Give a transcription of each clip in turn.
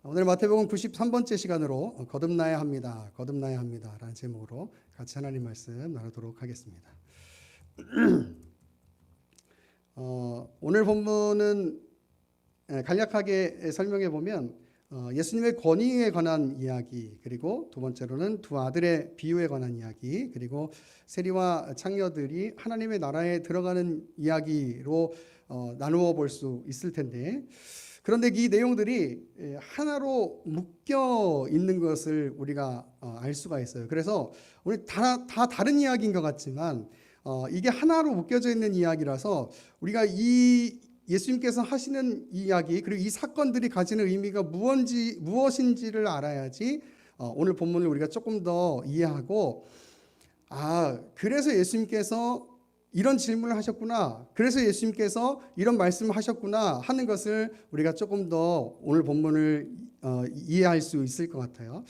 오늘 마태복음 93번째 시간으로 거듭나야 합니다. 거듭나야 합니다. 라는 제목으로 같이 하나님 말씀 나누도록 하겠습니다. 오늘 본문은 간략하게 설명해 보면 예수님의 권위에 관한 이야기, 그리고 두 번째로는 두 아들의 비유에 관한 이야기, 그리고 세리와 창녀들이 하나님의 나라에 들어가는 이야기로 나누어 볼 수 있을 텐데, 그런데 이 내용들이 하나로 묶여 있는 것을 우리가 알 수가 있어요. 그래서 우리 다 다른 이야기인 것 같지만 이게 하나로 묶여져 있는 이야기라서 우리가 이 예수님께서 하시는 이야기, 그리고 이 사건들이 가지는 의미가 무엇인지를 알아야지 오늘 본문을 우리가 조금 더 이해하고, 그래서 예수님께서 이런 질문을 하셨구나, 그래서 예수님께서 이런 말씀을 하셨구나 하는 것을 우리가 조금 더 오늘 본문을 이해할 수 있을 것 같아요.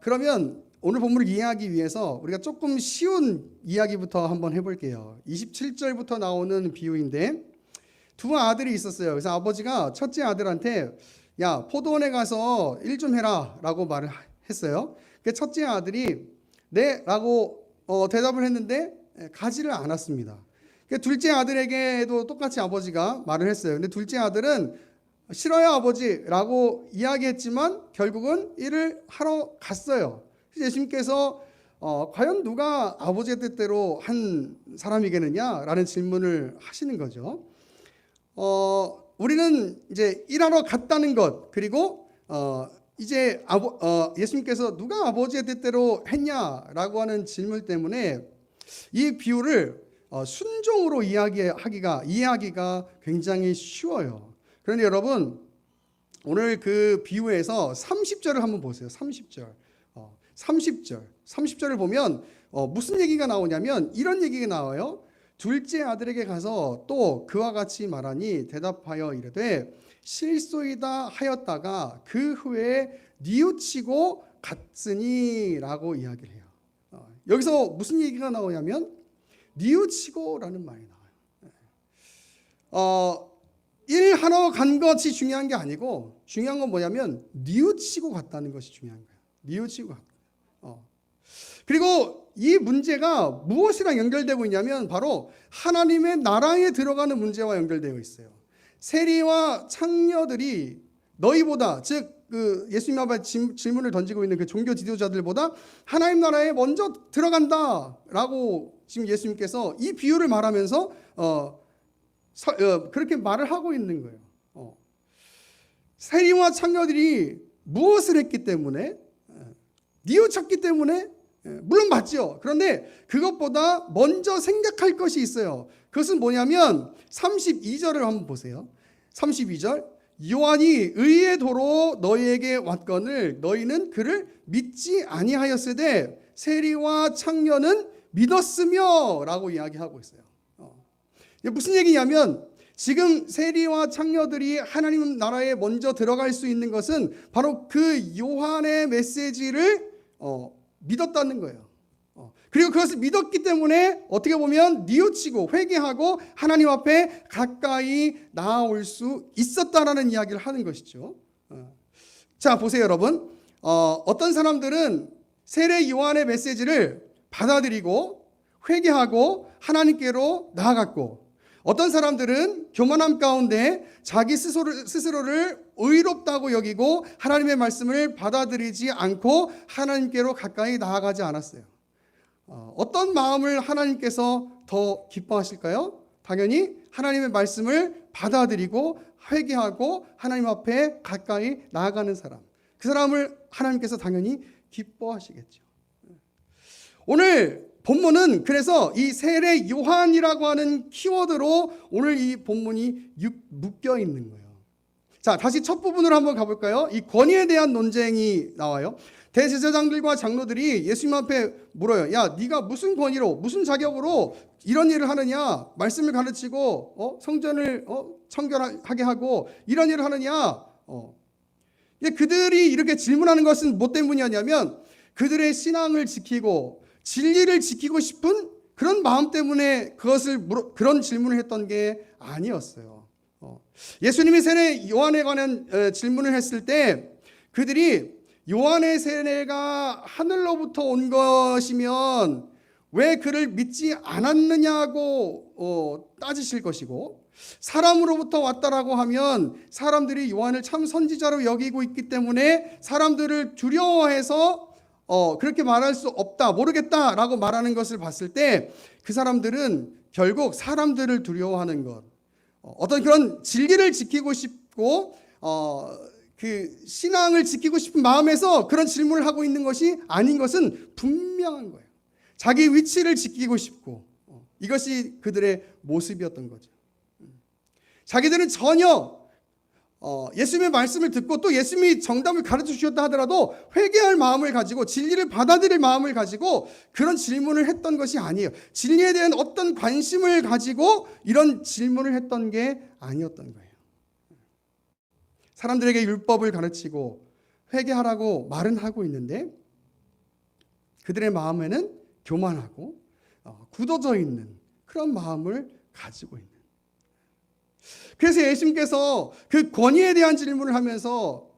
그러면 오늘 본문을 이해하기 위해서 우리가 조금 쉬운 이야기부터 한번 해볼게요. 27절부터 나오는 비유인데, 두 아들이 있었어요. 그래서 아버지가 첫째 아들한테 야, 포도원에 가서 일 좀 해라 라고 말을 했어요. 그 첫째 아들이 네 라고 대답을 했는데 가지를 않았습니다. 둘째 아들에게도 똑같이 아버지가 말을 했어요. 근데 둘째 아들은 싫어요 아버지라고 이야기했지만 결국은 일을 하러 갔어요. 예수님께서 과연 누가 아버지의 뜻대로 한 사람이겠느냐라는 질문을 하시는 거죠. 우리는 이제 일하러 갔다는 것, 그리고 이제 예수님께서 누가 아버지의 뜻대로 했냐라고 하는 질문 때문에 이 비유를 순종으로 이해하기가 굉장히 쉬워요. 그런데 여러분, 오늘 그 비유에서 30절을 한번 보세요. 30절을 보면 무슨 얘기가 나오냐면 이런 얘기가 나와요. 둘째 아들에게 가서 또 그와 같이 말하니 대답하여 이르되 실소이다 하였다가 그 후에 뉘우치고 갔으니 라고 이야기를 해요. 여기서 무슨 얘기가 나오냐면 뉘우치고라는 말이 나와요. 일하러 간 것이 중요한 게 아니고 중요한 건 뭐냐면 뉘우치고 갔다는 것이 중요한 거예요. 뉘우치고 갔다. 그리고 이 문제가 무엇이랑 연결되고 있냐면 바로 하나님의 나라에 들어가는 문제와 연결되어 있어요. 세리와 창녀들이 너희보다, 즉 그 예수님 앞에 질문을 던지고 있는 그 종교 지도자들보다 하나님 나라에 먼저 들어간다라고 지금 예수님께서 이 비유를 말하면서 그렇게 말을 하고 있는 거예요. 세리와 창녀들이 무엇을 했기 때문에? 뉘우쳤기 때문에? 물론 맞죠. 그런데 그것보다 먼저 생각할 것이 있어요. 그것은 뭐냐면 32절을 한번 보세요. 32절, 요한이 의의 도로 너희에게 왔거늘 너희는 그를 믿지 아니하였으되 세리와 창녀는 믿었으며 라고 이야기하고 있어요. 이게 무슨 얘기냐면 지금 세리와 창녀들이 하나님 나라에 먼저 들어갈 수 있는 것은 바로 그 요한의 메시지를 믿었다는 거예요. 그리고 그것을 믿었기 때문에 어떻게 보면 뉘우치고 회개하고 하나님 앞에 가까이 나아올 수 있었다라는 이야기를 하는 것이죠. 자, 보세요 여러분. 어떤 사람들은 세례 요한의 메시지를 받아들이고 회개하고 하나님께로 나아갔고, 어떤 사람들은 교만함 가운데 자기 스스로를 의롭다고 여기고 하나님의 말씀을 받아들이지 않고 하나님께로 가까이 나아가지 않았어요. 어떤 마음을 하나님께서 더 기뻐하실까요? 당연히 하나님의 말씀을 받아들이고 회개하고 하나님 앞에 가까이 나아가는 사람, 그 사람을 하나님께서 당연히 기뻐하시겠죠. 오늘 본문은 그래서 이 세례 요한이라고 하는 키워드로 오늘 이 본문이 묶여 있는 거예요. 자, 다시 첫 부분으로 한번 가볼까요? 이 권위에 대한 논쟁이 나와요. 대제사장들과 장로들이 예수님 앞에 물어요. 야, 네가 무슨 권위로, 무슨 자격으로 이런 일을 하느냐? 말씀을 가르치고 성전을 청결하게 하고 이런 일을 하느냐? 그들이 이렇게 질문하는 것은 뭐 때문이었냐면 그들의 신앙을 지키고 진리를 지키고 싶은 그런 마음 때문에 그런 질문을 했던 게 아니었어요. 예수님이 세례 요한에 관한 질문을 했을 때 그들이 요한의 세례가 하늘로부터 온 것이면 왜 그를 믿지 않았느냐고 따지실 것이고, 사람으로부터 왔다라고 하면 사람들이 요한을 참 선지자로 여기고 있기 때문에 사람들을 두려워해서 그렇게 말할 수 없다, 모르겠다라고 말하는 것을 봤을 때 그 사람들은 결국 사람들을 두려워하는 것, 어떤 그런 진리를 지키고 싶고 그 신앙을 지키고 싶은 마음에서 그런 질문을 하고 있는 것이 아닌 것은 분명한 거예요. 자기 위치를 지키고 싶고 이것이 그들의 모습이었던 거죠. 자기들은 전혀 예수님의 말씀을 듣고 또 예수님이 정답을 가르쳐 주셨다 하더라도 회개할 마음을 가지고 진리를 받아들일 마음을 가지고 그런 질문을 했던 것이 아니에요. 진리에 대한 어떤 관심을 가지고 이런 질문을 했던 게 아니었던 거예요. 사람들에게 율법을 가르치고 회개하라고 말은 하고 있는데 그들의 마음에는 교만하고 굳어져 있는 그런 마음을 가지고 있는. 그래서 예수님께서 그 권위에 대한 질문을 하면서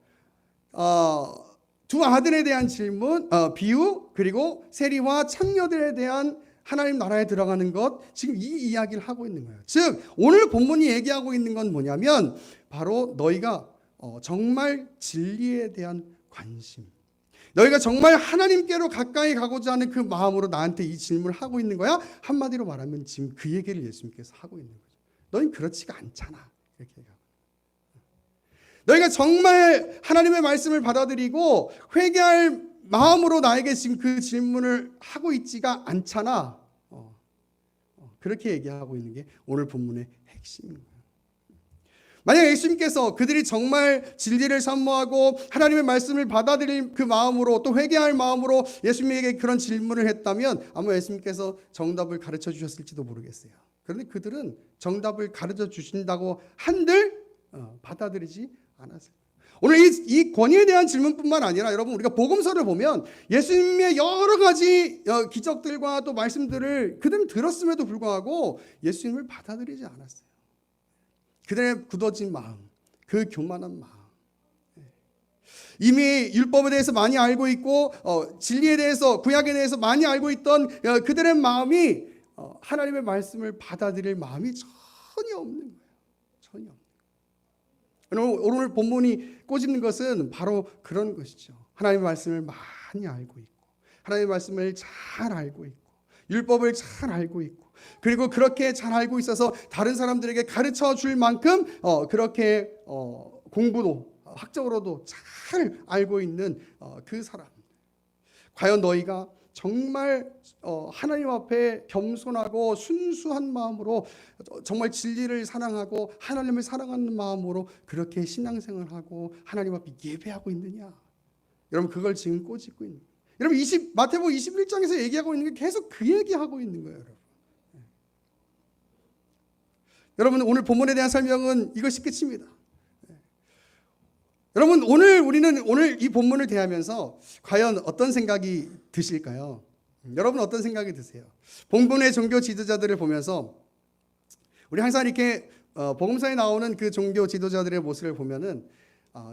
두 아들에 대한 질문, 비유, 그리고 세리와 창녀들에 대한 하나님 나라에 들어가는 것, 지금 이 이야기를 하고 있는 거예요. 즉 오늘 본문이 얘기하고 있는 건 뭐냐면 바로 너희가 정말 진리에 대한 관심, 너희가 정말 하나님께로 가까이 가고자 하는 그 마음으로 나한테 이 질문을 하고 있는 거야? 한마디로 말하면 지금 그 얘기를 예수님께서 하고 있는 거죠. 너희는 그렇지가 않잖아. 이렇게 얘기하고. 너희가 정말 하나님의 말씀을 받아들이고 회개할 마음으로 나에게 지금 그 질문을 하고 있지가 않잖아. 그렇게 얘기하고 있는 게 오늘 본문의 핵심입니다. 만약 예수님께서 그들이 정말 진리를 사모하고 하나님의 말씀을 받아들일 그 마음으로 또 회개할 마음으로 예수님에게 그런 질문을 했다면 아마 예수님께서 정답을 가르쳐 주셨을지도 모르겠어요. 그런데 그들은 정답을 가르쳐 주신다고 한들 받아들이지 않았어요. 오늘 이 권위에 대한 질문뿐만 아니라 여러분 우리가 복음서를 보면 예수님의 여러 가지 기적들과 또 말씀들을 그들은 들었음에도 불구하고 예수님을 받아들이지 않았어요. 그들의 굳어진 마음, 그 교만한 마음, 이미 율법에 대해서 많이 알고 있고 진리에 대해서 구약에 대해서 많이 알고 있던 그들의 마음이 하나님의 말씀을 받아들일 마음이 전혀 없는 거예요. 전혀 없는 거예요. 오늘 본문이 꼬집는 것은 바로 그런 것이죠. 하나님의 말씀을 많이 알고 있고 하나님의 말씀을 잘 알고 있고 율법을 잘 알고 있고 그리고 그렇게 잘 알고 있어서 다른 사람들에게 가르쳐 줄 만큼 그렇게 공부도 학적으로도 잘 알고 있는 그 사람. 과연 너희가 정말 하나님 앞에 겸손하고 순수한 마음으로 정말 진리를 사랑하고 하나님을 사랑하는 마음으로 그렇게 신앙생활하고 하나님 앞에 예배하고 있느냐? 여러분 그걸 지금 꼬집고 있는 거예요. 여러분 마태복음 21장에서 얘기하고 있는 게 계속 그 얘기하고 있는 거예요. 여러분. 여러분 오늘 본문에 대한 설명은 이것이 끝입니다. 여러분 우리는 오늘 이 본문을 대하면서 과연 어떤 생각이 드실까요? 여러분 어떤 생각이 드세요? 본문의 종교 지도자들을 보면서 우리 항상 이렇게 복음서에 나오는 그 종교 지도자들의 모습을 보면은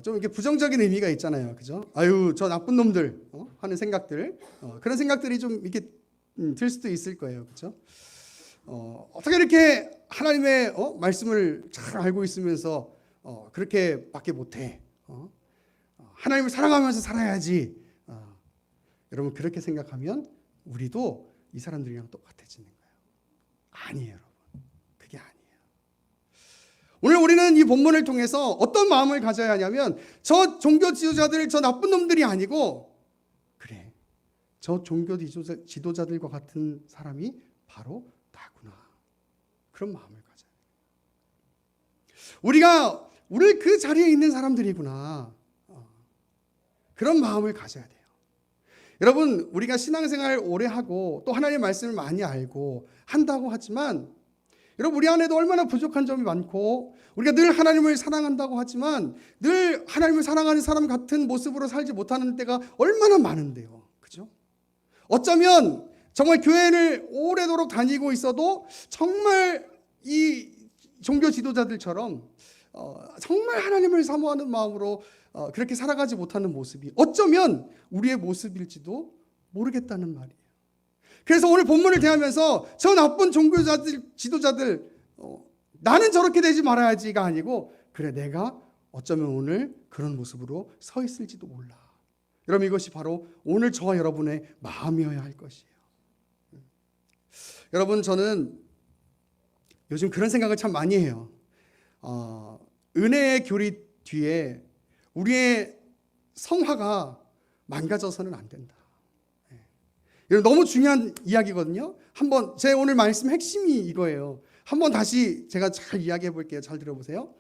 좀 이렇게 부정적인 의미가 있잖아요, 그죠? 아유 저 나쁜 놈들 하는 생각들 그런 생각들이 좀 이렇게 들 수도 있을 거예요, 그죠? 어떻게 이렇게 하나님의 말씀을 잘 알고 있으면서 그렇게밖에 못해? 하나님을 사랑하면서 살아야지. 여러분 그렇게 생각하면 우리도 이 사람들이랑 똑같아지는 거예요. 아니에요, 여러분. 그게 아니에요. 오늘 우리는 이 본문을 통해서 어떤 마음을 가져야 하냐면 저 종교 지도자들 저 나쁜 놈들이 아니고 그래 저 종교 지도자들과 같은 사람이 바로 나구나. 그런 마음을 가져야 돼요. 우리 그 자리에 있는 사람들이구나. 그런 마음을 가져야 돼요. 여러분 우리가 신앙생활 오래 하고 또 하나님의 말씀을 많이 알고 한다고 하지만 여러분 우리 안에도 얼마나 부족한 점이 많고 우리가 늘 하나님을 사랑한다고 하지만 늘 하나님을 사랑하는 사람 같은 모습으로 살지 못하는 때가 얼마나 많은데요. 그죠? 어쩌면 정말 교회를 오래도록 다니고 있어도 정말 이 종교 지도자들처럼 정말 하나님을 사모하는 마음으로 그렇게 살아가지 못하는 모습이 어쩌면 우리의 모습일지도 모르겠다는 말이에요. 그래서 오늘 본문을 대하면서 저 나쁜 종교자들, 지도자들, 나는 저렇게 되지 말아야지가 아니고, 그래 내가 어쩌면 오늘 그런 모습으로 서 있을지도 몰라. 여러분, 이것이 바로 오늘 저와 여러분의 마음이어야 할 것이에요. 여러분, 저는 요즘 그런 생각을 참 많이 해요. 은혜의 교리 뒤에 우리의 성화가 망가져서는 안 된다. 이건 너무 중요한 이야기거든요. 한번 제 오늘 말씀 핵심이 이거예요. 한번 다시 제가 잘 이야기해 볼게요. 잘 들어보세요.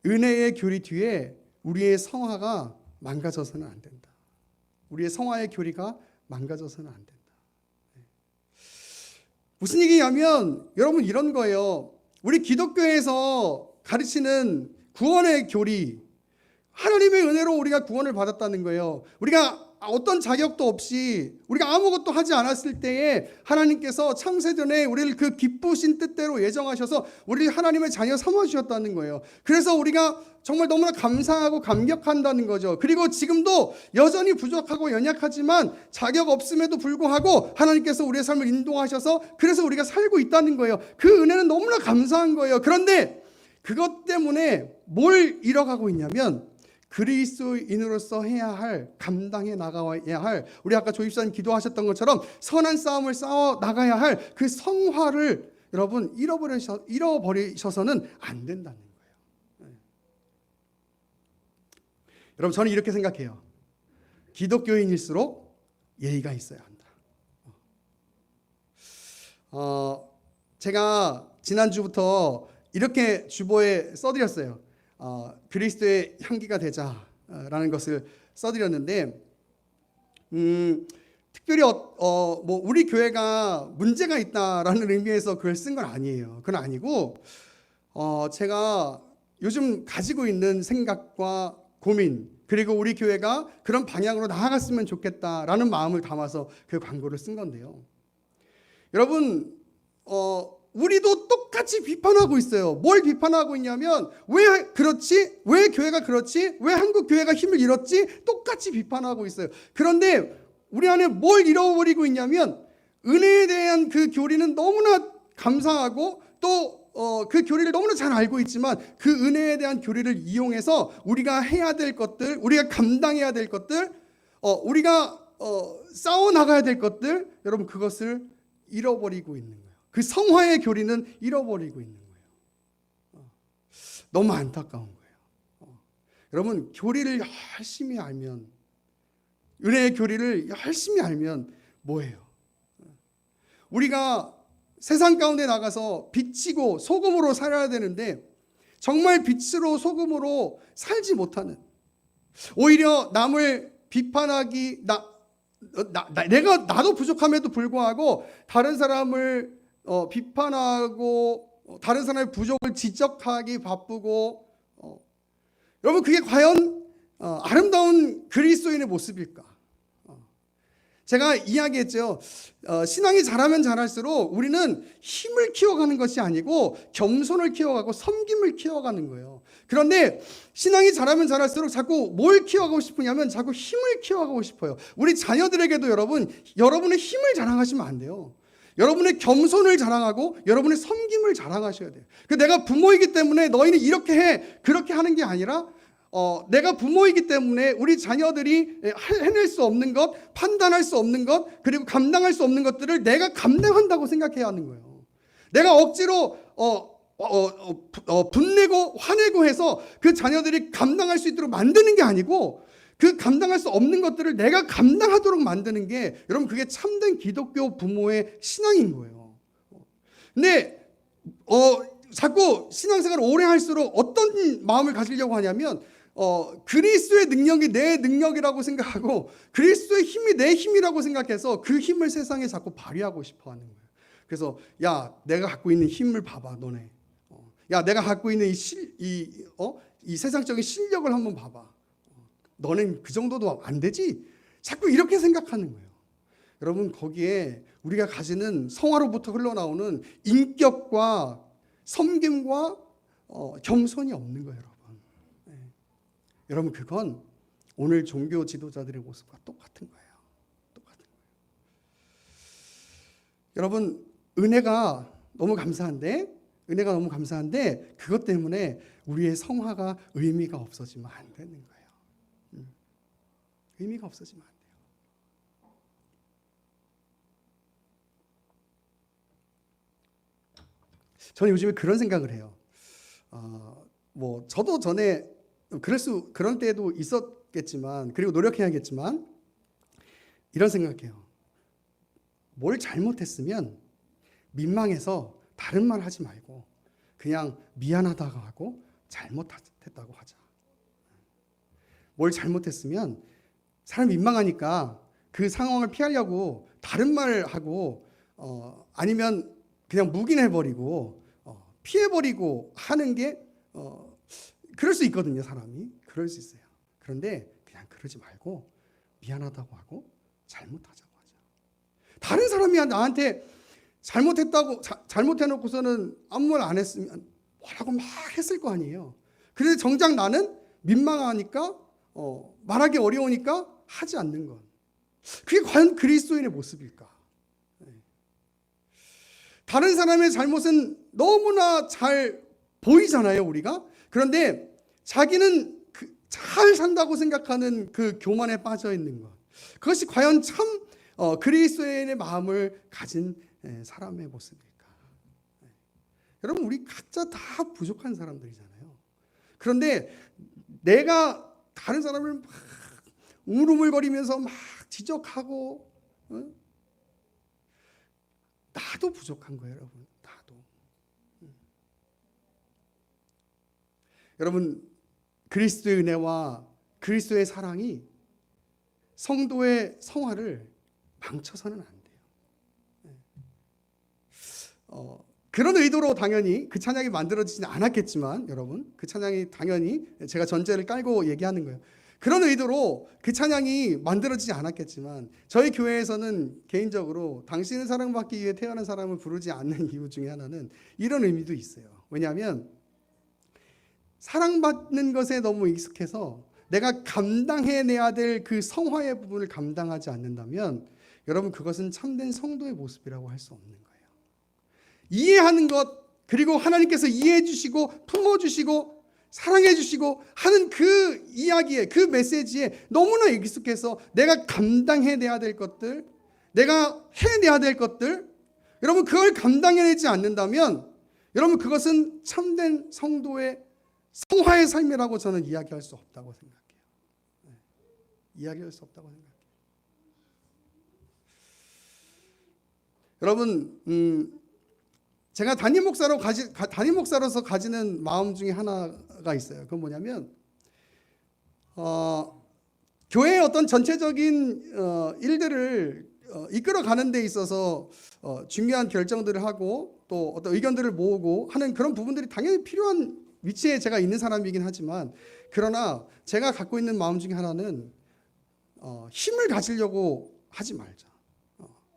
은혜의 교리 뒤에 우리의 성화가 망가져서는 안 된다. 우리의 성화의 교리가 망가져서는 안 된다. 무슨 얘기냐면 여러분, 이런 거예요. 우리 기독교에서 가르치는 구원의 교리, 하나님의 은혜로 우리가 구원을 받았다는 거예요. 우리가 어떤 자격도 없이 우리가 아무것도 하지 않았을 때에 하나님께서 창세전에 우리를 그 기쁘신 뜻대로 예정하셔서 우리를 하나님의 자녀 삼아주셨다는 거예요. 그래서 우리가 정말 너무나 감사하고 감격한다는 거죠. 그리고 지금도 여전히 부족하고 연약하지만 자격 없음에도 불구하고 하나님께서 우리의 삶을 인도하셔서 그래서 우리가 살고 있다는 거예요. 그 은혜는 너무나 감사한 거예요. 그런데 그것 때문에 뭘 잃어가고 있냐면 그리스도인으로서 해야 할, 감당해 나가야 할, 우리 아까 조입사님 기도하셨던 것처럼 선한 싸움을 싸워 나가야 할 그 성화를 여러분 잃어버리셔서는 안 된다는 거예요. 여러분, 저는 이렇게 생각해요. 기독교인일수록 예의가 있어야 한다. 제가 지난주부터 이렇게 주보에 써드렸어요. 그리스도의 향기가 되자라는 것을 써드렸는데, 특별히 뭐 우리 교회가 문제가 있다라는 의미에서 그걸 쓴 건 아니에요. 그건 아니고, 제가 요즘 가지고 있는 생각과 고민, 그리고 우리 교회가 그런 방향으로 나아갔으면 좋겠다라는 마음을 담아서 그 광고를 쓴 건데요. 여러분, 우리도 똑같이 비판하고 있어요. 뭘 비판하고 있냐면 왜 그렇지? 왜 교회가 그렇지? 왜 한국 교회가 힘을 잃었지? 똑같이 비판하고 있어요. 그런데 우리 안에 뭘 잃어버리고 있냐면 은혜에 대한 그 교리는 너무나 감사하고 또 그 교리를 너무나 잘 알고 있지만 그 은혜에 대한 교리를 이용해서 우리가 해야 될 것들, 우리가 감당해야 될 것들, 우리가 싸워 나가야 될 것들, 여러분 그것을 잃어버리고 있는 거예요. 그 성화의 교리는 잃어버리고 있는 거예요. 너무 안타까운 거예요. 여러분, 교리를 열심히 알면, 은혜의 교리를 열심히 알면 뭐예요? 우리가 세상 가운데 나가서 빛이고 소금으로 살아야 되는데 정말 빛으로 소금으로 살지 못하는, 오히려 남을 비판하기, 나도 부족함에도 불구하고 다른 사람을 비판하고 다른 사람의 부족을 지적하기 바쁘고, 여러분 그게 과연 아름다운 그리스도인의 모습일까? 제가 이야기했죠. 신앙이 자라면 자랄수록 우리는 힘을 키워가는 것이 아니고 겸손을 키워가고 섬김을 키워가는 거예요. 그런데 신앙이 자라면 자랄수록 자꾸 뭘 키워가고 싶으냐면 자꾸 힘을 키워가고 싶어요. 우리 자녀들에게도 여러분의 힘을 자랑하시면 안 돼요. 여러분의 겸손을 자랑하고 여러분의 섬김을 자랑하셔야 돼요. 내가 부모이기 때문에 너희는 이렇게 해, 그렇게 하는 게 아니라 내가 부모이기 때문에 우리 자녀들이 해낼 수 없는 것, 판단할 수 없는 것, 그리고 감당할 수 없는 것들을 내가 감당한다고 생각해야 하는 거예요. 내가 억지로 분내고 화내고 해서 그 자녀들이 감당할 수 있도록 만드는 게 아니고 그 감당할 수 없는 것들을 내가 감당하도록 만드는 게, 여러분 그게 참된 기독교 부모의 신앙인 거예요. 근데 자꾸 신앙생활을 오래 할수록 어떤 마음을 가지려고 하냐면 그리스도의 능력이 내 능력이라고 생각하고 그리스도의 힘이 내 힘이라고 생각해서 그 힘을 세상에 자꾸 발휘하고 싶어 하는 거예요. 그래서 야, 내가 갖고 있는 힘을 봐봐, 너네. 야, 내가 갖고 있는 이 세상적인 실력을 한번 봐봐. 너는 그 정도도 안 되지? 자꾸 이렇게 생각하는 거예요. 여러분, 거기에 우리가 가지는 성화로부터 흘러나오는 인격과 섬김과 겸손이 없는 거예요, 여러분. 네. 여러분 그건 오늘 종교 지도자들의 모습과 똑같은 거예요. 똑같은 거예요. 여러분 은혜가 너무 감사한데 그것 때문에 우리의 성화가 의미가 없어지면 안 되는 거예요. 의미가 없어지면 안 돼요. 저는 요즘에 그런 생각을 해요. 저도 전에 그런 때도 있었겠지만, 그리고 노력해야겠지만, 이런 생각해요. 뭘 잘못했으면 민망해서 다른 말 하지 말고 그냥 미안하다고 하고 잘못했다고 하자. 뭘 잘못했으면 사람 민망하니까 그 상황을 피하려고 다른 말 하고 아니면 그냥 묵인해버리고 피해버리고 하는 게 그럴 수 있거든요. 사람이 그럴 수 있어요. 그런데 그냥 그러지 말고 미안하다고 하고 잘못하자고 하자. 다른 사람이 나한테 잘못해놓고서는 아무 말 안 했으면 뭐라고 막 했을 거 아니에요. 그런데 정작 나는 민망하니까 말하기 어려우니까 하지 않는 것. 그게 과연 그리스도인의 모습일까? 다른 사람의 잘못은 너무나 잘 보이잖아요, 우리가. 그런데 자기는 잘 산다고 생각하는 그 교만에 빠져 있는 것. 그것이 과연 참 그리스도인의 마음을 가진 사람의 모습일까? 여러분 우리 각자 다 부족한 사람들이잖아요. 그런데 내가 다른 사람을 막 우물우물거리면서 막 지적하고 나도 부족한 거예요, 여러분. 나도. 여러분 그리스도의 은혜와 그리스도의 사랑이 성도의 성화를 망쳐서는 안 돼요. 그런 의도로 당연히 그 찬양이 만들어지진 않았겠지만, 여러분 그 찬양이 당연히 제가 전제를 깔고 얘기하는 거예요. 그런 의도로 그 찬양이 만들어지지 않았겠지만 저희 교회에서는 개인적으로 당신은 사랑받기 위해 태어난 사람을 부르지 않는 이유 중에 하나는 이런 의미도 있어요. 왜냐하면 사랑받는 것에 너무 익숙해서 내가 감당해내야 될 그 성화의 부분을 감당하지 않는다면 여러분 그것은 참된 성도의 모습이라고 할 수 없는 거예요. 이해하는 것, 그리고 하나님께서 이해해 주시고 품어주시고 사랑해 주시고 하는 그 이야기에, 그 메시지에 너무나 익숙해서 내가 감당해내야 될 것들, 내가 해내야 될 것들, 여러분 그걸 감당해내지 않는다면 여러분 그것은 참된 성도의 성화의 삶이라고 저는 이야기할 수 없다고 생각해요. 이야기할 수 없다고 생각해요. 여러분 제가 담임 목사로서 가지는 마음 중에 하나가 있어요. 그건 뭐냐면 교회의 어떤 전체적인 일들을 이끌어가는 데 있어서 중요한 결정들을 하고 또 어떤 의견들을 모으고 하는 그런 부분들이 당연히 필요한 위치에 제가 있는 사람이긴 하지만, 그러나 제가 갖고 있는 마음 중에 하나는 힘을 가지려고 하지 말자.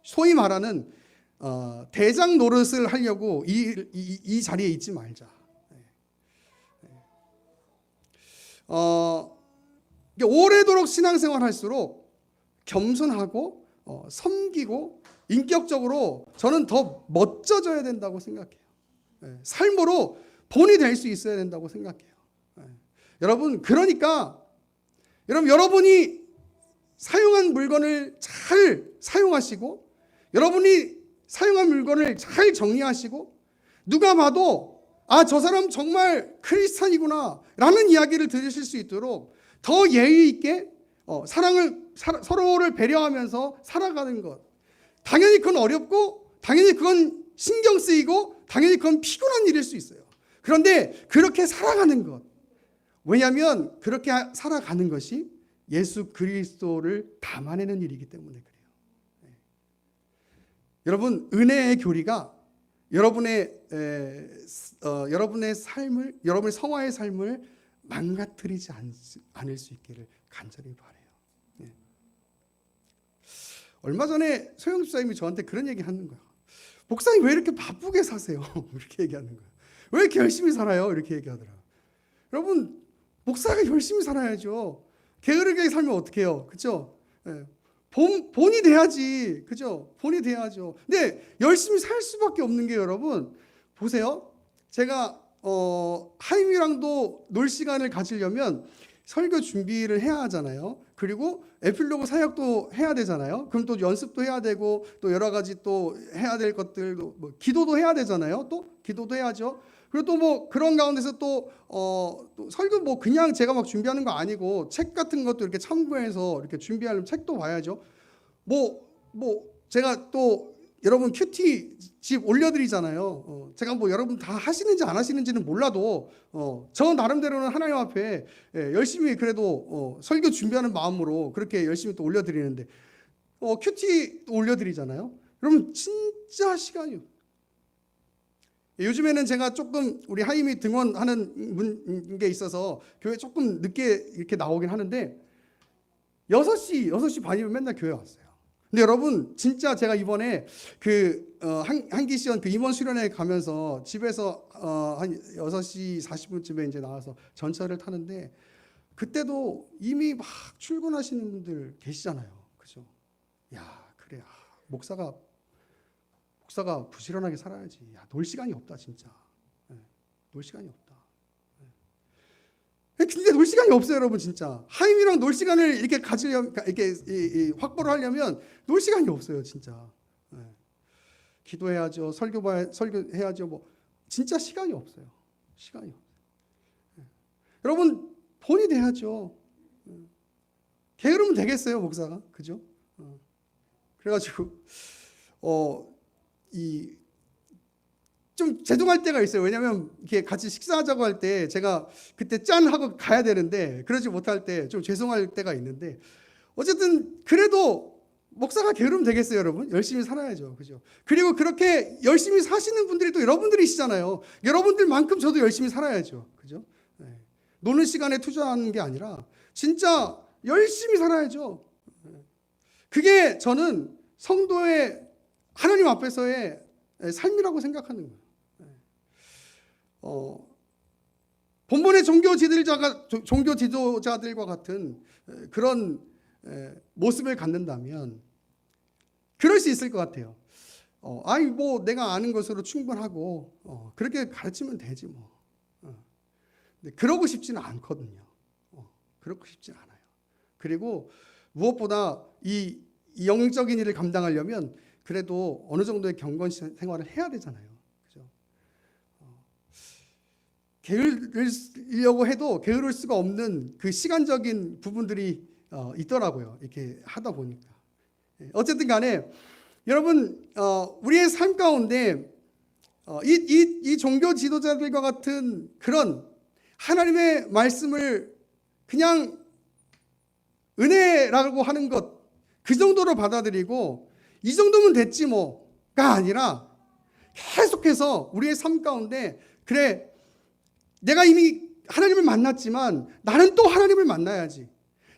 소위 말하는 대장 노릇을 하려고 이 자리에 있지 말자. 오래도록 신앙생활 할수록 겸손하고 섬기고 인격적으로 저는 더 멋져져야 된다고 생각해요. 삶으로 본이 될 수 있어야 된다고 생각해요. 여러분 그러니까 여러분이 사용한 물건을 잘 사용하시고 여러분이 사용한 물건을 잘 정리하시고 누가 봐도 저 사람 정말 크리스찬이구나 라는 이야기를 들으실 수 있도록 더 예의 있게 서로를 배려하면서 살아가는 것, 당연히 그건 어렵고 당연히 그건 신경 쓰이고 당연히 그건 피곤한 일일 수 있어요. 그런데 그렇게 살아가는 것, 왜냐하면 그렇게 살아가는 것이 예수 그리스도를 담아내는 일이기 때문에 그래요. 여러분 은혜의 교리가 여러분의 삶을, 여러분의 성화의 삶을 망가뜨리지 않을 수 있기를 간절히 바라요. 얼마 전에 소영 집사님이 저한테 그런 얘기 하는 거예요. 목사님 왜 이렇게 바쁘게 사세요? 이렇게 얘기하는 거예요. 왜 이렇게 열심히 살아요? 이렇게 얘기하더라고요. 여러분, 목사가 열심히 살아야죠. 게으르게 살면 어떡해요? 그죠? 예. 본이 돼야지. 그죠? 본이 돼야죠. 근데 열심히 살 수밖에 없는 게 여러분, 보세요. 제가 하임이랑도 놀 시간을 가지려면 설교 준비를 해야 하잖아요. 그리고 에필로그 사역도 해야 되잖아요. 그럼 또 연습도 해야 되고 또 여러 가지 또 해야 될 것들도 뭐 기도도 해야 되잖아요. 또 기도도 해야죠. 그리고 또 뭐 그런 가운데서 또 설교 뭐 그냥 제가 막 준비하는 거 아니고 책 같은 것도 이렇게 참고해서 이렇게 준비하려면 책도 봐야죠. 제가 또 여러분 큐티 집 올려드리잖아요. 제가 뭐 여러분 다 하시는지 안 하시는지는 몰라도 저 나름대로는 하나님 앞에 열심히 그래도 설교 준비하는 마음으로 그렇게 열심히 또 올려드리는데 큐티 올려드리잖아요. 그러면 진짜 시간이 요즘에는 제가 조금 우리 하임이 등원하는 게 있어서 교회 조금 늦게 이렇게 나오긴 하는데 6시 반이면 맨날 교회 왔어요. 근데 여러분 진짜 제가 이번에 그 한기시연 그 임원 수련회 가면서 집에서 한 6시 40분쯤에 이제 나와서 전철을 타는데 그때도 이미 막 출근하시는 분들 계시잖아요. 그죠? 야, 그래. 목사가 부지런하게 살아야지. 야, 놀 시간이 없다 진짜. 놀 시간이 없다. 근데 놀 시간이 없어요, 여러분 진짜. 하임이랑 놀 시간을 이렇게 가지려면 이렇게 확보를 하려면 놀 시간이 없어요, 진짜. 기도해야죠, 설교해야죠, 뭐 진짜 시간이 없어요. 시간이 없어요. 여러분 본이 돼야죠. 게으르면 되겠어요, 목사가, 그죠? 그래가지고 좀 제동할 때가 있어요. 왜냐하면 이렇게 같이 식사하자고 할 때 제가 그때 짠 하고 가야 되는데 그러지 못할 때 좀 죄송할 때가 있는데 어쨌든 그래도 목사가 게으르면 되겠어요, 여러분. 열심히 살아야죠, 그죠? 그리고 그렇게 열심히 사시는 분들이 또 여러분들이시잖아요. 여러분들만큼 저도 열심히 살아야죠, 그죠? 노는 시간에 투자하는 게 아니라 진짜 열심히 살아야죠. 그게 저는 성도의 하나님 앞에서의 삶이라고 생각하는 거예요. 본본의 종교 지도자들과 같은 그런 모습을 갖는다면 그럴 수 있을 것 같아요. 뭐 내가 아는 것으로 충분하고 그렇게 가르치면 되지 뭐. 근데 그러고 싶지는 않거든요. 그러고 싶지 않아요. 그리고 무엇보다 이 영적인 일을 감당하려면 그래도 어느 정도의 경건 생활을 해야 되잖아요. 그죠? 게으르려고 해도 게으를 수가 없는 그 시간적인 부분들이 있더라고요. 이렇게 하다 보니까. 어쨌든 간에 여러분 우리의 삶 가운데 이 종교 지도자들과 같은 그런 하나님의 말씀을 그냥 은혜라고 하는 것 그 정도로 받아들이고 이 정도면 됐지 뭐가 아니라 계속해서 우리의 삶 가운데 그래 내가 이미 하나님을 만났지만 나는 또 하나님을 만나야지.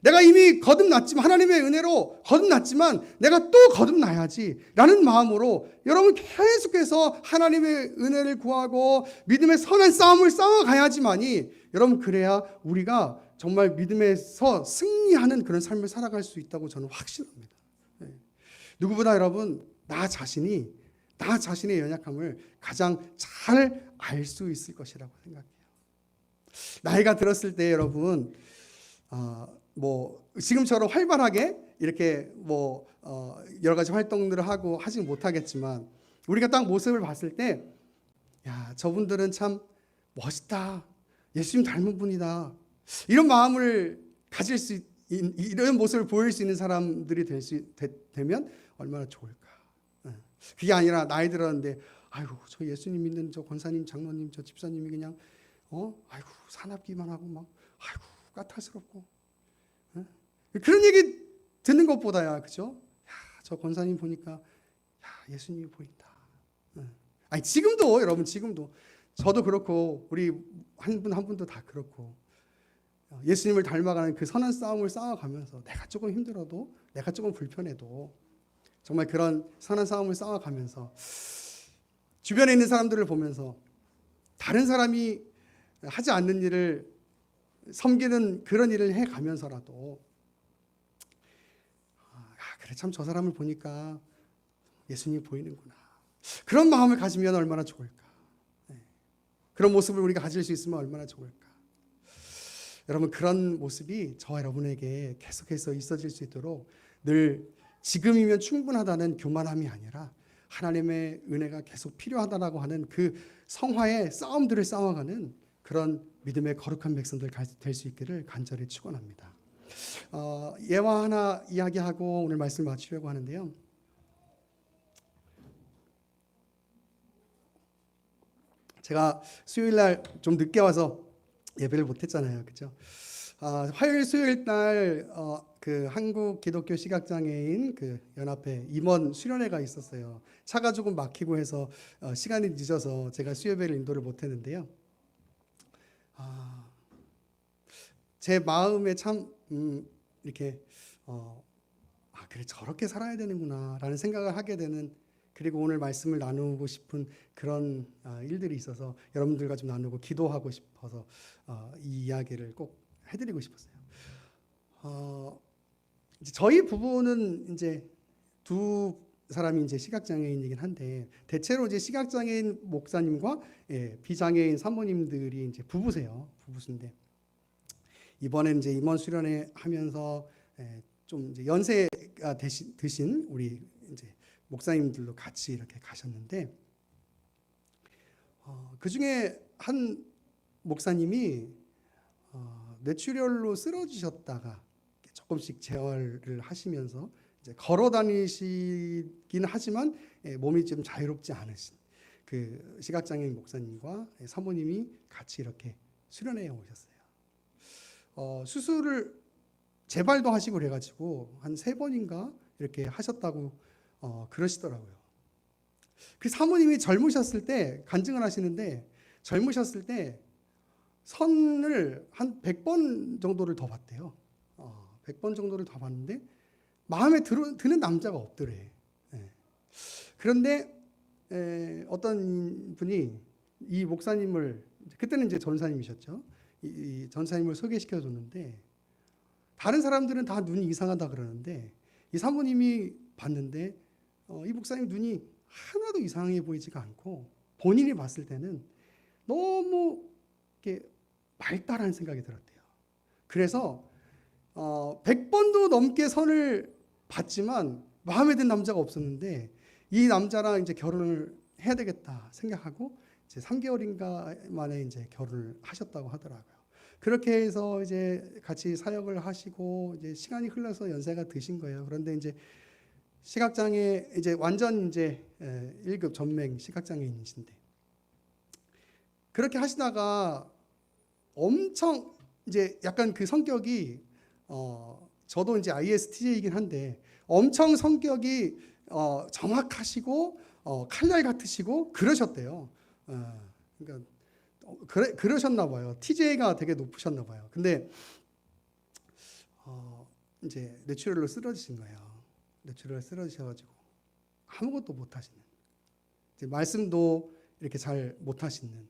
내가 이미 거듭났지만 하나님의 은혜로 거듭났지만 내가 또 거듭나야지 라는 마음으로 여러분 계속해서 하나님의 은혜를 구하고 믿음의 선한 싸움을 싸워가야지만이 여러분 그래야 우리가 정말 믿음에서 승리하는 그런 삶을 살아갈 수 있다고 저는 확신합니다. 누구보다 여러분 나 자신의 연약함을 가장 잘 알 수 있을 것이라고 생각해요. 나이가 들었을 때 여러분 뭐 지금처럼 활발하게 이렇게 뭐 여러 가지 활동들을 하고 하지는 못하겠지만 우리가 딱 모습을 봤을 때 야, 저분들은 참 멋있다. 예수님 닮은 분이다. 이런 마음을 가질 수 이런 모습을 보일 수 있는 사람들이 되면 얼마나 좋을까. 그게 아니라 나이 들었는데 아이고 저 예수님 믿는 저 권사님 장로님 저 집사님이 그냥 아이고 사납기만 하고 막 아이고 까탈스럽고 그런 얘기 듣는 것보다야 그죠? 야, 저 권사님 보니까 야, 예수님이 보인다. 아니 지금도 여러분 지금도 저도 그렇고 우리 한 분 한 분도 다 그렇고 예수님을 닮아가는 그 선한 싸움을 싸워가면서 내가 조금 힘들어도 내가 조금 불편해도 정말 그런 선한 싸움을 싸워가면서 주변에 있는 사람들을 보면서 다른 사람이 하지 않는 일을 섬기는 그런 일을 해가면서라도 그래 참 저 사람을 보니까 예수님이 보이는구나. 그런 마음을 가지면 얼마나 좋을까. 그런 모습을 우리가 가질 수 있으면 얼마나 좋을까. 여러분 그런 모습이 저와 여러분에게 계속해서 있어질 수 있도록 늘 지금이면 충분하다는 교만함이 아니라 하나님의 은혜가 계속 필요하다라고 하는 그 성화의 싸움들을 싸워가는 그런 믿음의 거룩한 백성들 될 수 있기를 간절히 축원합니다. 예화 하나 이야기하고 오늘 말씀을 마치려고 하는데요. 제가 수요일 날 좀 늦게 와서 예배를 못했잖아요, 그렇죠? 화요일, 수요일 날 그 한국 기독교 시각장애인 그 연합회 임원 수련회가 있었어요. 차가 조금 막히고 해서 시간이 늦어서 제가 수요예배를 인도를 못했는데요. 제 마음에 참 이렇게 그래 저렇게 살아야 되는구나라는 생각을 하게 되는, 그리고 오늘 말씀을 나누고 싶은 그런 일들이 있어서 여러분들과 좀 나누고 기도하고 싶어서 이 이야기를 꼭 해드리고 싶었어요. 이제 저희 부부는 이제 두 사람이 이제 시각장애인이긴 한데 대체로 이제 시각장애인 목사님과 비장애인 사모님들이 이제 부부신데 이번에 이제 임원 수련회 하면서 좀 이제 연세가 드신 우리 이제 목사님들도 같이 이렇게 가셨는데 그 중에 한 목사님이 뇌출혈로 쓰러지셨다가 조금씩 재활을 하시면서 이제 걸어 다니시긴 하지만 몸이 좀 자유롭지 않으신 그 시각장애인 목사님과 사모님이 같이 이렇게 수련회에 오셨어요. 수술을 재발도 하시고 그래가지고 한 3번인가 이렇게 하셨다고 그러시더라고요. 그 사모님이 젊으셨을 때 간증을 하시는데 젊으셨을 때 선을 한 100번 정도를 더 봤대요. 100번 정도를 더 봤는데 마음에 드는 남자가 없더래. 그런데 어떤 분이 이 목사님을, 그때는 이제 전사님이셨죠. 이 전사님을 소개시켜 줬는데 다른 사람들은 다 눈이 이상하다 그러는데 이 사모님이 봤는데 이 목사님 눈이 하나도 이상해 보이지가 않고 본인이 봤을 때는 너무 이렇게 맑다라는 생각이 들었대요. 그래서 100번도 넘게 선을 봤지만 마음에 든 남자가 없었는데 이 남자랑 이제 결혼을 해야 되겠다 생각하고 이제 3개월인가 만에 이제 결혼을 하셨다고 하더라고요. 그렇게 해서 이제 같이 사역을 하시고 이제 시간이 흘러서 연세가 드신 거예요. 그런데 이제 시각장애 이제 완전 이제 1급 전맹 시각장애인이신데 그렇게 하시다가 엄청 이제 약간 그 성격이 저도 이제 ISTJ이긴 한데 엄청 성격이 정확하시고 칼날 같으시고 그러셨대요. 그러니까 그러셨나 봐요. TJ가 되게 높으셨나 봐요. 근데 이제 뇌출혈로 쓰러지신 거예요. 뇌출혈로 쓰러지셔가지고 아무것도 못 하시는, 이제 말씀도 이렇게 잘 못 하시는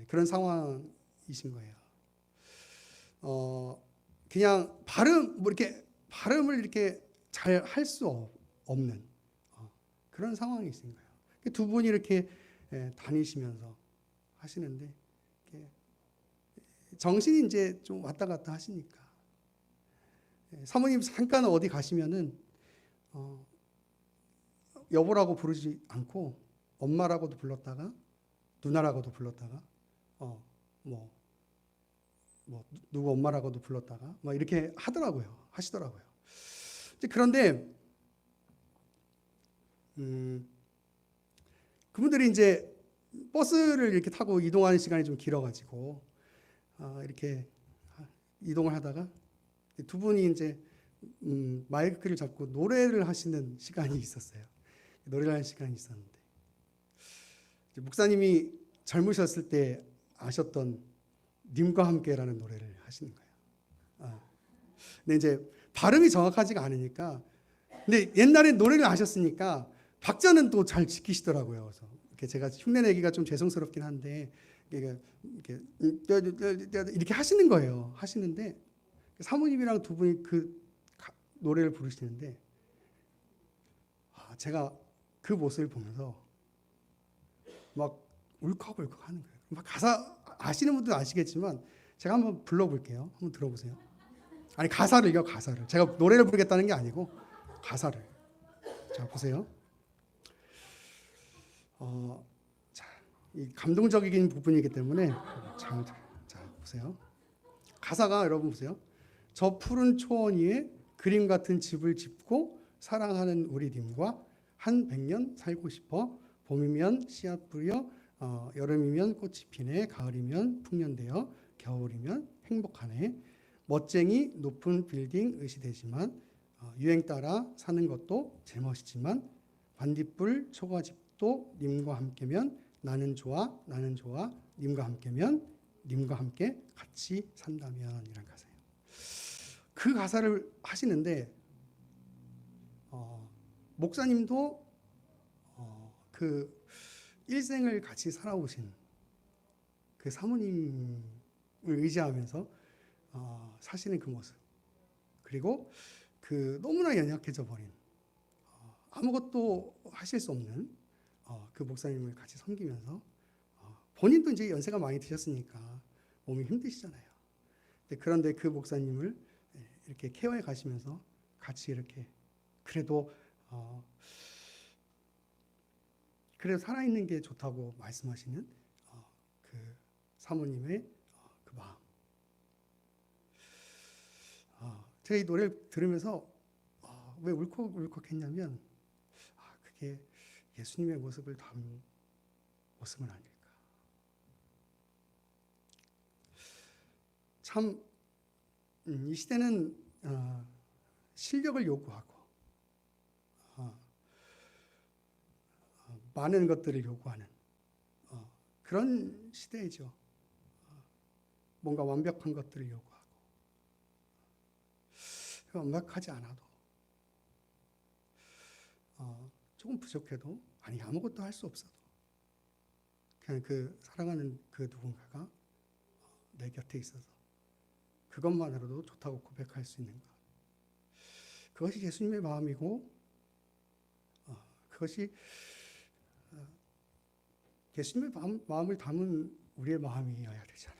그런 상황이신 거예요. 그냥 뭐 이렇게 발음을 이렇게 잘 할 수 없는 그런 상황이신 거예요. 두 분이 이렇게 다니시면서 하시는데 정신이 이제 좀 왔다 갔다 하시니까 사모님 잠깐 어디 가시면은 여보라고 부르지 않고 엄마라고도 불렀다가 누나라고도 불렀다가 뭐 누구 엄마라고도 불렀다가 막 이렇게 하시더라고요. 그런데 그분들이 이제 버스를 이렇게 타고 이동하는 시간이 좀 길어가지고 이렇게 이동을 하다가 두 분이 이제 마이크를 잡고 노래를 하시는 시간이 있었어요. 노래를 하는 시간이 있었는데 목사님이 젊으셨을 때 아셨던 님과 함께라는 노래를 하시는 거예요. 근데 이제 발음이 정확하지가 않으니까, 근데 옛날에 노래를 아셨으니까 박자는 또 잘 지키시더라고요. 그래서 이렇게 제가 흉내 내기가 좀 죄송스럽긴 한데 이렇게 하시는 거예요. 하시는데 사모님이랑 두 분이 그 노래를 부르시는데 제가 그 모습을 보면서 막 울컥울컥 하는 거예요. 막 가사 아시는 분들은 아시겠지만 제가 한번 불러볼게요. 한번 들어보세요. 아니 가사를요, 가사를. 제가 노래를 부르겠다는 게 아니고 가사를. 자 보세요. 자, 이 감동적인 부분이기 때문에 자 보세요. 가사가 여러분 보세요. 저 푸른 초원 위에 그림 같은 집을 짓고 사랑하는 우리 님과 한 100년 살고 싶어. 봄이면 씨앗 뿌려, 여름이면 꽃이 피네, 가을이면 풍년되어, 겨울이면 행복하네. 멋쟁이 높은 빌딩 의시되지만 유행 따라 사는 것도 제멋이지만 반딧불 초가집도 님과 함께면 나는 좋아, 나는 좋아. 님과 함께면 님과 함께 같이 산다면 이란 가사예요. 그 가사를 하시는데 목사님도 그 일생을 같이 살아오신 그 사모님을 의지하면서 사시는 그 모습, 그리고 그 너무나 연약해져 버린 아무것도 하실 수 없는 그 목사님을 같이 섬기면서 본인도 이제 연세가 많이 드셨으니까 몸이 힘드시잖아요. 그런데 그 목사님을 이렇게 케어해 가시면서 같이 이렇게 그래도 살아있는 게 좋다고 말씀하시는 그 사모님의 그 마음. 제가 이 노래를 들으면서 왜 울컥울컥했냐면 그게 예수님의 모습을 담은 모습은 아닐까. 참 이 시대는 실력을 요구하고 많은 것들을 요구하는 그런 시대이죠. 뭔가 완벽한 것들을 요구하고 완벽하지 않아도 조금 부족해도 아니 아무것도 할 수 없어도 그냥 그 사랑하는 그 누군가가 내 곁에 있어서 그것만으로도 좋다고 고백할 수 있는 것, 그것이 예수님의 마음이고 그것이 예수님의 마음을 담은 우리의 마음이어야 되잖아요.